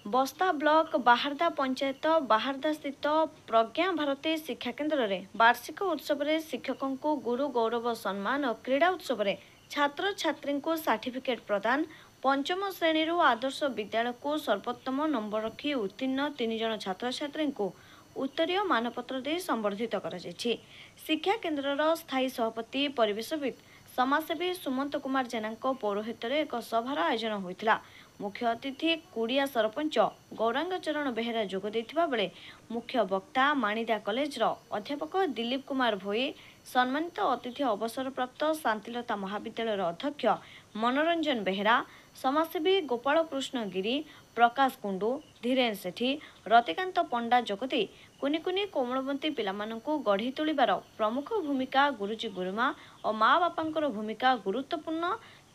बस्ता ब्लॉक बाहारदा पंचायत बाहारदा स्थित प्रज्ञा भारती शिक्षा केन्द्र में वार्षिक उत्सव में शिक्षकों को गुरु गौरव सम्मान और क्रीड़ा उत्सव में छात्र छात्री को सर्टिफिकेट प्रदान पंचम श्रेणी आदर्श विद्यालय को सर्वोत्तम नंबर रखी उत्तीर्ण 3 जन छात्र छात्री को उत्तरीय मानपत्र दे संबर्धित कर शिक्षा केन्द्र स्थायी सभापति परिवेशविद समाजसेवी सुमंत कुमार जेना पौरोहित्य एक सभार आयोजन होता। मुख्य अतिथि कुड़िया सरपंच गौरांग चरण बेहेरा जोग देथिबा बेले मुख्य वक्ता माणिदा कॉलेजर अध्यापक दिलीप कुमार भोई सम्मानित अतिथि अवसरप्राप्त शांतिलता महाविद्यालय अध्यक्ष मनोरंजन बेहेरा समाजसेवी गोपाल कृष्ण गिरी प्रकाश कुंडू धीरेन सेठी रतिकांत पंडा जोगदे कुनी कुनी कोमलवंती पिलामानंकु गढ़ी तोलिबार प्रमुख भूमिका गुरुजी गुरुमा और माँ बापांकर भूमिका गुरुत्वपूर्ण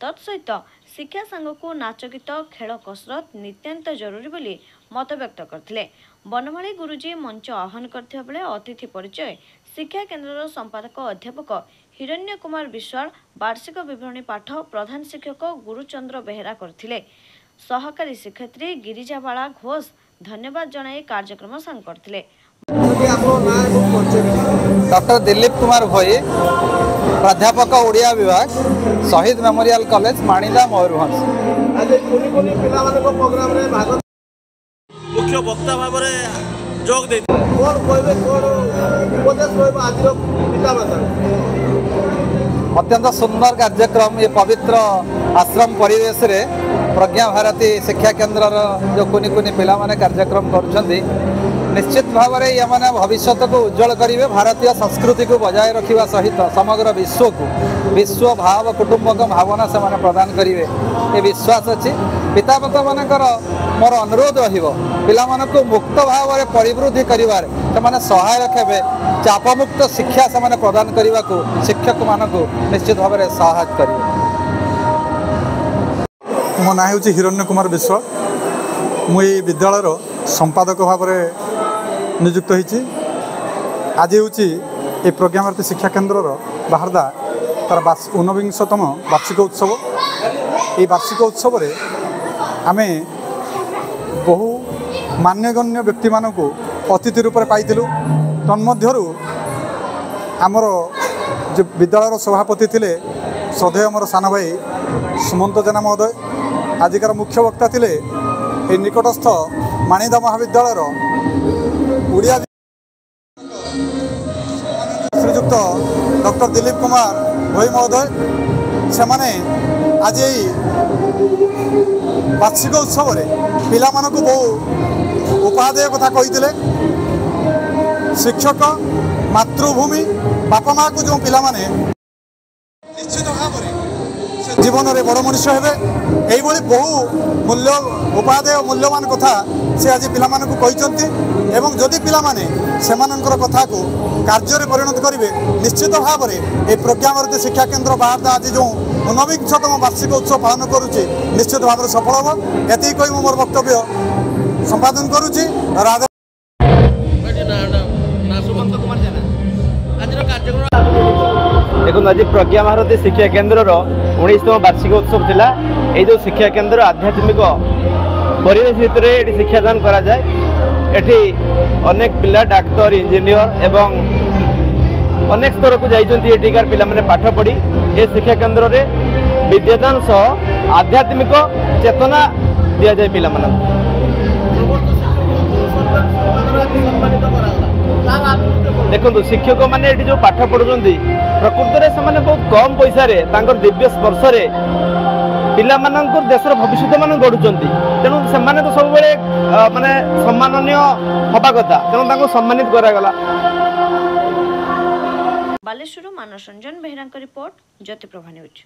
तत्सहित शिक्षा सांग को नाच गीत खेल कसरत नित्यांत जरूरी बोली मत व्यक्त करते। बनमाली गुरुजी मंच आह्वान करथिबा बेले अतिथि परिचय शिक्षा केन्द्र संपादक अध्यापक हिरण्य कुमार विश्वाल वार्षिक विवरणी पाठ प्रधान शिक्षक गुरुचंद्र बेहेरा करथिले। सहकारी शिक्षयित्री गिरिजाबाला घोष धन्यवाद जनाई कार्यक्रम सांग करथिले। डॉक्टर दिलीप कुमार भोई प्राध्यापक ओडिया विभाग शहीद मेमोरियल कॉलेज माणिदा मयूरभंज मुख्य वक्ता भाव जोग दे अत्यंत सुंदर कार्यक्रम ये पवित्र आश्रम परिवेश रे प्रज्ञा भारती शिक्षा केन्द्र जो कुनी कुनी पिला माने कार्यक्रम करुछंदी निश्चित भाव में ये मैंने भविष्य को उज्जवल करेंगे। भारतीय संस्कृति को बजाय रखा सहित समग्र विश्व को विश्व भाव कुटुंबक भावना से प्रदान करेंगे ये विश्वास अच्छी। पितामाता मानकर मोर अनुरोध रहा मुक्त भाव में परिवृद्धि करें से सहायक हे चापमुक्त शिक्षा से प्रदान करने को शिक्षक मान निश्चित भाव में सहायता करेंगे। मो ना हूँ हिरण्य कुमार विश्व मुझे विद्यालय संपादक भाव में नियुक्त होती। आज हूँ प्रज्ञा भारती शिक्षा केन्द्र बाहारदा तार 49तम वार्षिक उत्सव। ये वार्षिक उत्सव आम बहु मान्यगण्य व्यक्ति मानक अतिथि रूप में पाइलु। तन्मध्यरु आमर जो विद्यालय सभापति थे श्रद्धेय मोर सान भाई सुमंत जेना महोदय आजिकार मुख्य वक्ता थे निकटस्थ माणिदा महाविद्यालय उड़िया श्रीजुक्त डॉक्टर दिलीप कुमार भोई महोदय से आज वार्षिक उत्सव पिला मानक बहु उपादेय कथा कही। शिक्षक मातृभूमि बापा माँ को जो पिला माने निश्चित भाव जीवन में बड़ मनुष्य हे बहु मूल्य उपादेय मूल्यवान कथा से आज पिला मानक कहते एवं जदि पिला माने सेमानंकर कथा को कार्य में परिणत करेंगे निश्चित भाव में ये प्रज्ञा भारती शिक्षा केन्द्र बाहारदा आज जो 49तम वार्षिक उत्सव पालन करुच्ची निश्चित भाव में सफल हम। ये कही मोर वक्तव्य संपादन करुच्ची। राधा देखो आज प्रज्ञा भारती शिक्षा केन्द्र 19तम वार्षिक उत्सव थिला। ये जो शिक्षा केन्द्र आध्यात्मिक परिवेश भितर ये शिक्षादान करा जाए। एठी अनेक पिला डाक्तर इंजीनियर एवं अनेक स्तर को जाइछन्ती एठिकार पिला माने पाठ पढ़ी ए शिक्षा केन्द्र रे विद्यादान सह आध्यात्मिक चेतना दिया जाए पिला माने। देखो शिक्षक मैंने ये जो पाठ पढ़ुंट प्रकृत में बहुत कम पैसा रे तांकर दिव्य स्पर्श रे पिला मानक देशर भविष्य मान गढ़ुंट तेणु से तो सब माने सम्माननीय हवा कथा तेणु सम्मानित करागला। बालेश्वर मानस रंजन बेहेरा रिपोर्ट ज्योतिप्रभा न्यूज।